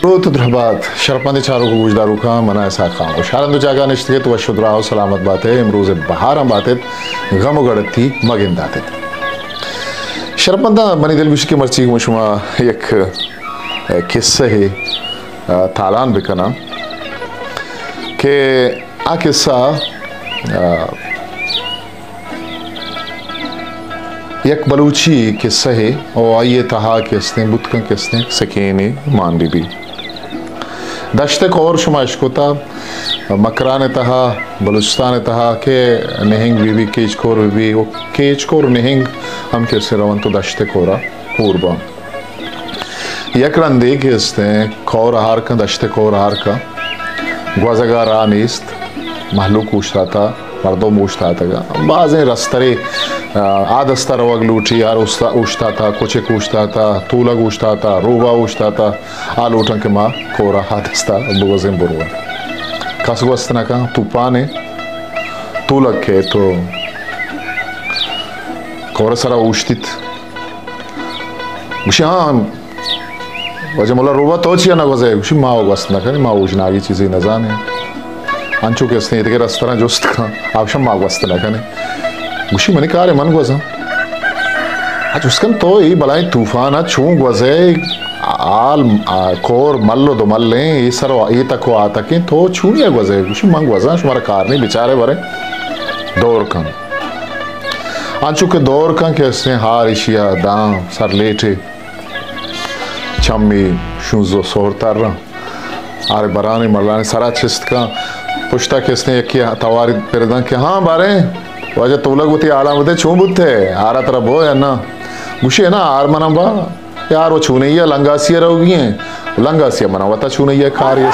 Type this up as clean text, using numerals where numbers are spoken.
तो द्रहबात शरपंदी चारों को गुजदारू का मना ऐसा खाओ शारंदु जागा निश्चित तो वशुद्राव सलामत बातें इमरोज़ बहार हम बातें गम गड़त थी मगिन दाते शरपंदा मनी दिल विश की मर्ची मुशमा एक किस्सा है तालान बिकना के आ किस्सा एक बलूची किस्सा है और आइए तहा किस्ते बुतकन किस्ते सकेने मान भी दश्ते को और शुमाइश को था मकरान तहा बलूचिस्तान तहा के नहिंग बीबी केचकोर बीबी वो केचकोर नहिंग हम किस्से रवन तो दश्ते कोरा पूर्वा एक रंदे किस्ते कौर हार का दश्ते कौर हार का ग्वाजगा रानिस्त महलूक उछता था मर्दों मूछता था बाज़ें रस्तरे आदस्तर वग लूटी यार उछता था कुछ उछता था तूलग उछता था रोबा उछता था आलूटन के माँ कोरा हादस्ता बुगज़ें बुरुआ कसगोस्तना का तूफान है तूलग के तो कोरा सरा उछतित उसे हाँ वजह मोला रोबा तो चिया ना वजह उसे माँ उगस्तना का माँ उजना आगे चीज़ें न जाने अंचु के स्नेहित के रस्ता जोस्त का आवश्यक माँ वस्तु का ने उसी मने कार्य मन गुज़ा आज उसकन तो ये बलाई तूफान आ चूं गुज़े आल कोर मल्लो दो मल्ले ये सरो ये तक को आता कि तो चूनिया गुज़े उसी माँ गुज़ा शुमारा कार नहीं बेचारे बरे दौर का अंचु के दौर का के स्ने हार इशिया दाम सर लेटे चम्मी शूज़ो सोरतार रहा आरे बराने मरलाने सारा चिस्त का पुश्ता किसने एक किया तवारी पेरदान के हाँ बारे वजह तोलग होती आला मते छूं बुत्ते आरा तरह बो है ना मुशी है ना आर मना बा यार वो छूने ही लंगासिया रहोगी हैं लंगासिया मना वता छूने ही कार ये